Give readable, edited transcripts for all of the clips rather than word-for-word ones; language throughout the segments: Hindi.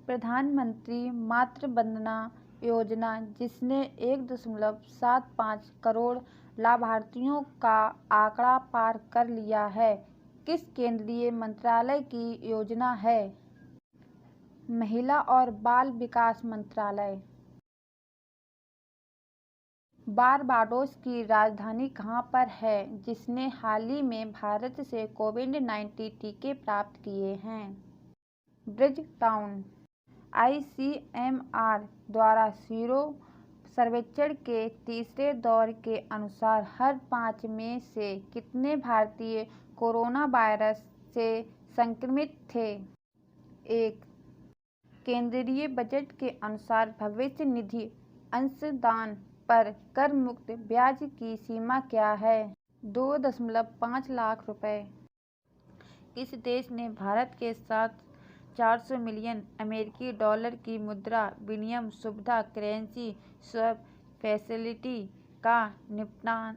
प्रधानमंत्री मातृ वंदना योजना, जिसने 1.75 करोड़ लाभार्थियों का आंकड़ा पार कर लिया है, किस केंद्रीय मंत्रालय की योजना है? महिला और बाल विकास मंत्रालय। बारबाडोस की राजधानी कहाँ पर है, जिसने हाल ही में भारत से कोविड-19 टीके प्राप्त किए हैं? ब्रिजटाउन। ICMR द्वारा सीरो सर्वेक्षण के तीसरे दौर के अनुसार हर 5 में से कितने भारतीय कोरोना वायरस से संक्रमित थे? 1। केंद्रीय बजट के अनुसार भविष्य निधि अंशदान पर कर मुक्त ब्याज की सीमा क्या है? 2.5 लाख रुपए। किस देश ने भारत के साथ 400 मिलियन अमेरिकी डॉलर की मुद्रा विनिमय सुविधा करेंसी स्वैप फैसिलिटी का निपटान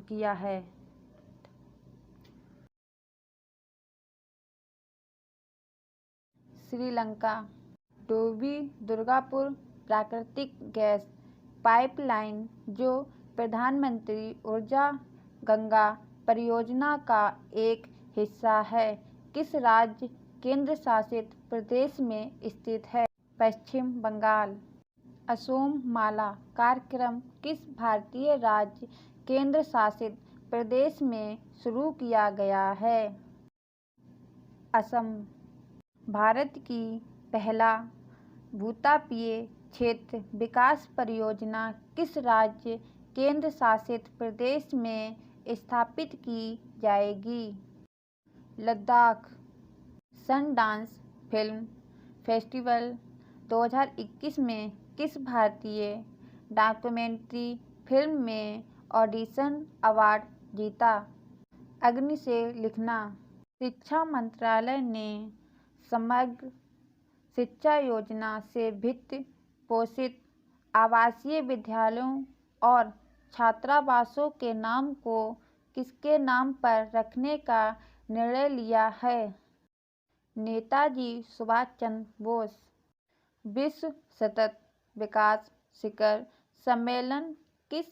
किया है? श्रीलंका। डोभी दुर्गापुर प्राकृतिक गैस पाइपलाइन, जो प्रधानमंत्री ऊर्जा गंगा परियोजना का एक हिस्सा है, किस राज्य केंद्र शासित प्रदेश में स्थित है? पश्चिम बंगाल। असोम माला कार्यक्रम किस भारतीय राज्य केंद्र शासित प्रदेश में शुरू किया गया है? असम। भारत की पहला भूतापीय क्षेत्र विकास परियोजना किस राज्य केंद्र शासित प्रदेश में स्थापित की जाएगी? लद्दाख। सनडांस फिल्म फेस्टिवल 2021 में किस भारतीय डॉक्यूमेंट्री फिल्म में ऑडिशन अवार्ड जीता? अग्नि से लिखना। शिक्षा मंत्रालय ने समग्र शिक्षा योजना से वित्त पोषित आवासीय विद्यालयों और छात्रावासों के नाम को किसके नाम पर रखने का निर्णय लिया है? नेताजी सुभाष चंद्र बोस। विश्व सतत विकास शिखर सम्मेलन किस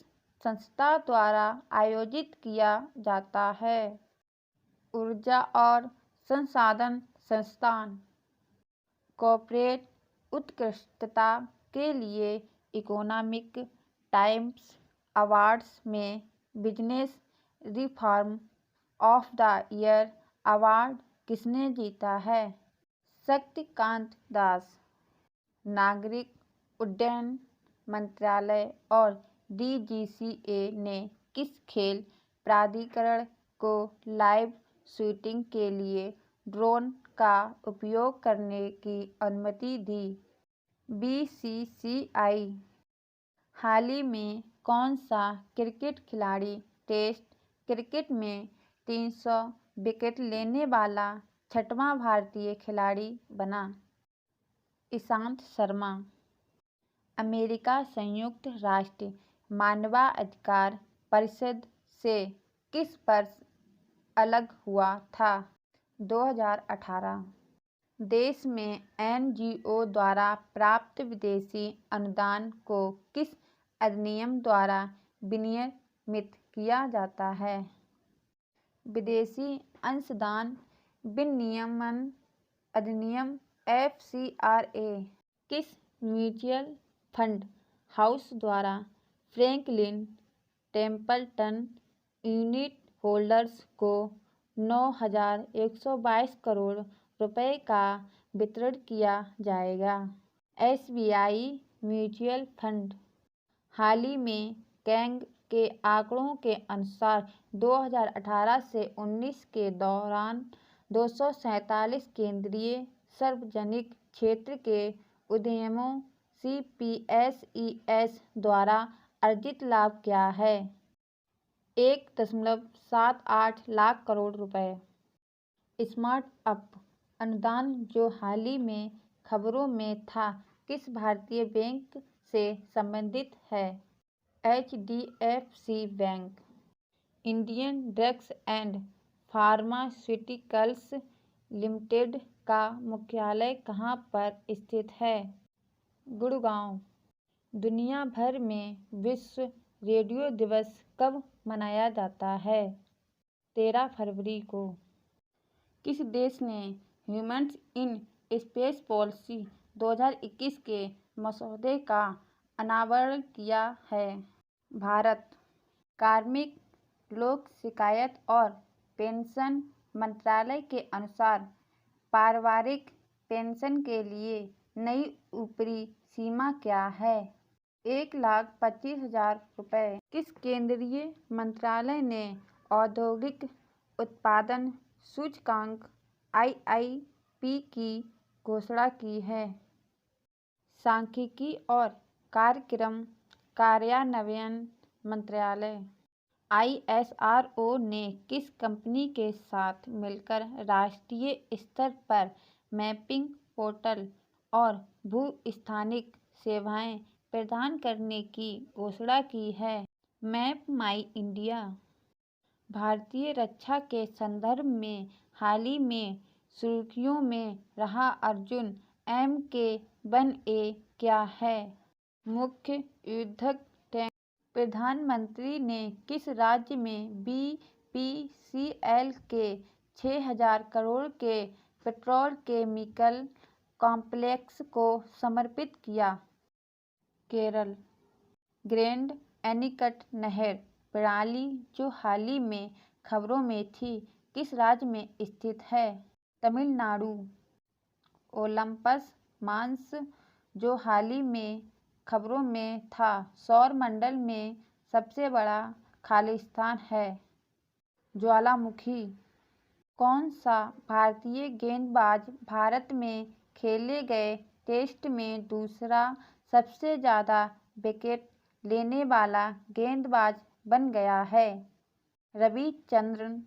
संस्था द्वारा आयोजित किया जाता है? ऊर्जा और संसाधन संस्थान। कॉर्पोरेट उत्कृष्टता के लिए इकोनॉमिक टाइम्स अवार्ड्स में business reform of the year award किसने जीता है? शक्तिकांत दास। नागरिक उड्डयन मंत्रालय और DGCA ने किस खेल प्राधिकरण को लाइव शूटिंग के लिए ड्रोन का उपयोग करने की अनुमति दी? BCCI। हाल ही में कौन सा क्रिकेट खिलाड़ी टेस्ट क्रिकेट में 300 विकेट लेने वाला 6वां भारतीय खिलाड़ी बना? ईशांत शर्मा। अमेरिका संयुक्त राष्ट्र मानवाधिकार परिषद से किस वर्ष अलग हुआ था? 2018। देश में NGO द्वारा प्राप्त विदेशी अनुदान को किस अधिनियम द्वारा विनियमित किया जाता है? विदेशी अंशदान विनियमन अधिनियम FCRA। किस म्यूचुअल फंड हाउस द्वारा फ्रैंकलिन टेम्पल्टन यूनिट होल्डर्स को 9,122 करोड़ रुपए का वितरण किया जाएगा? SBI mutual fund. हाल ही में कैग के आंकड़ों के अनुसार 2018 से 19 के दौरान 247 केंद्रीय सार्वजनिक क्षेत्र के उद्यमों CPSEs द्वारा अर्जित लाभ क्या है? 1.78 लाख करोड़ रुपए। स्टार्टअप अनुदान, जो हाल ही में खबरों में था, किस भारतीय बैंक से संबंधित है? HDFC bank. Indian drugs and pharmaceuticals limited का मुख्यालय कहाँ पर स्थित है? गुड़गांव। दुनिया भर में विश्व रेडियो दिवस कब मनाया जाता है? 13 फरवरी को। किस देश ने ह्यूमन्स इन स्पेस पॉलिसी 2021 के मसौदे का अनावरण किया है? भारत। कार्मिक लोक शिकायत और पेंशन मंत्रालय के अनुसार पारिवारिक पेंशन के लिए नई ऊपरी सीमा क्या है? 1,25,000 रुपये। किस केंद्रीय मंत्रालय ने औद्योगिक उत्पादन सूचकांक IIP की घोषणा की है? सांख्यिकी और कार्यक्रम कार्यान्वयन मंत्रालय। ISRO ने किस कंपनी के साथ मिलकर राष्ट्रीय स्तर पर मैपिंग पोर्टल और भू-स्थानिक सेवाएं प्रदान करने की घोषणा की है? मैप माई इंडिया। भारतीय रक्षा के संदर्भ में हाल ही में सुर्खियों में रहा अर्जुन MK-1A क्या है? मुख्य युद्धक टैंक। प्रधानमंत्री ने किस राज्य में BPCL के 6,000 करोड़ के पेट्रोकेमिकल कॉम्प्लेक्स को समर्पित किया? केरल। ग्रैंड एनीकट नहर प्रणाली जो हाल ही में खबरों में थी, किस राज्य में स्थित है? तमिलनाडु। ओलंपस मॉन्स जो हाल ही में खबरों में था, सौर मंडल में सबसे बड़ा खालिस्तान है? ज्वालामुखी। कौन सा भारतीय गेंदबाज भारत में खेले गए टेस्ट में दूसरा सबसे ज़्यादा विकेट लेने वाला गेंदबाज बन गया है? रविचंद्रन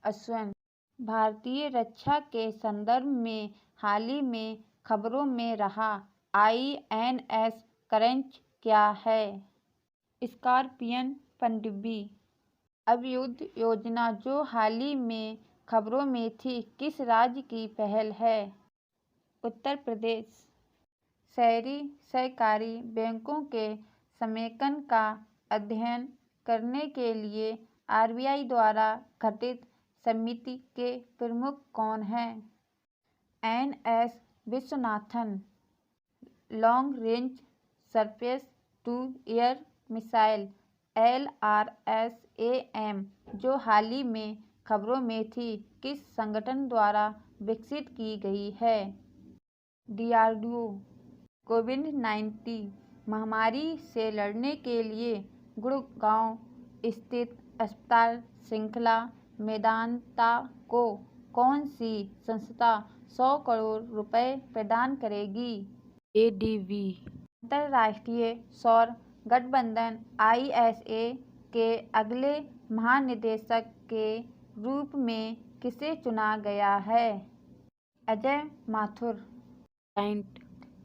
अश्विन। भारतीय रक्षा के संदर्भ में हाल ही में खबरों में रहा INS करंज क्या है? स्कॉर्पियन पनडुब्बी। अभ्युदय योजना जो हाल ही में खबरों में थी, किस राज्य की पहल है? उत्तर प्रदेश। शहरी सहकारी बैंकों के समेकन का अध्ययन करने के लिए RBI द्वारा गठित समिति के प्रमुख कौन हैं? NS Viswanathan. Long range surface to air missile LRSAM जो हाल ही में खबरों में थी, किस संगठन द्वारा विकसित की गई है? DRDO। कोविड-19 महामारी से लड़ने के लिए गुड़गांव स्थित अस्पताल श्रृंखला मेदांता को कौन सी संस्था 100 करोड़ रुपए प्रदान करेगी? ADB। अंतर्राष्ट्रीय सौर गठबंधन ISA के अगले महानिदेशक के रूप में किसे चुना गया है? अजय माथुर। जायंट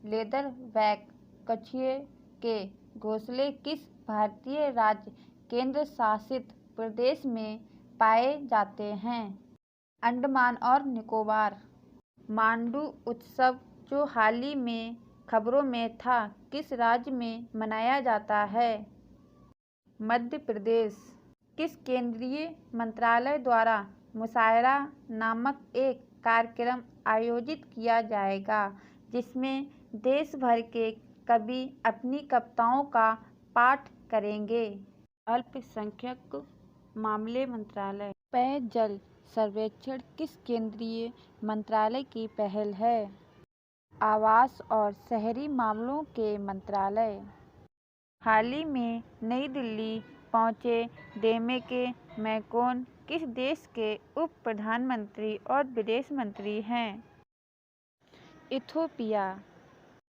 लेदरबैक कछुए के घोंसले किस भारतीय राज्य केंद्र शासित प्रदेश में पाए जाते हैं? अंडमान और निकोबार। मांडू उत्सव जो हाल ही में खबरों में था, किस राज्य में मनाया जाता है? मध्य प्रदेश। किस केंद्रीय मंत्रालय द्वारा मुशायरा नामक एक कार्यक्रम आयोजित किया जाएगा, जिसमें देश भर के कवि अपनी कविताओं का पाठ करेंगे? अल्पसंख्यक मामले मंत्रालय। पेयजल सर्वेक्षण किस केंद्रीय मंत्रालय की पहल है? आवास और शहरी मामलों के मंत्रालय। हाल ही में नई दिल्ली पहुंचे डेमेके मैकॉन किस देश के उप प्रधानमंत्री और विदेश मंत्री हैं? इथोपिया।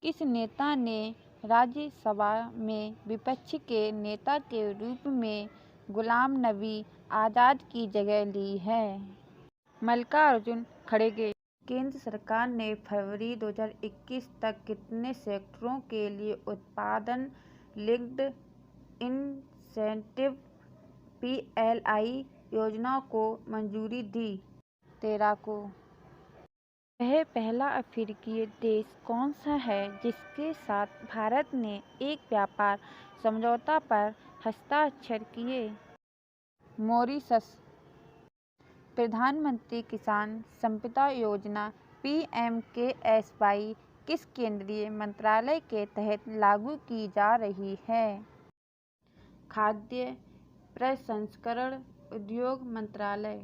किस नेता ने राज्यसभा में विपक्ष के नेता के रूप में गुलाम नबी आज़ाद की जगह ली है? मल्लिकार्जुन खड़गे। केंद्र सरकार ने फरवरी 2021 तक कितने सेक्टरों के लिए उत्पादन लिंक्ड इंसेंटिव PLI योजना को मंजूरी दी? 13 को। वह पहला अफ्रीकी देश कौन सा है जिसके साथ भारत ने एक व्यापार समझौता पर हस्ताक्षर किए? मॉरीशस। प्रधानमंत्री किसान संपदा योजना (पीएमकेएसवाई) किस केंद्रीय मंत्रालय के तहत लागू की जा रही है? खाद्य प्रसंस्करण उद्योग मंत्रालय।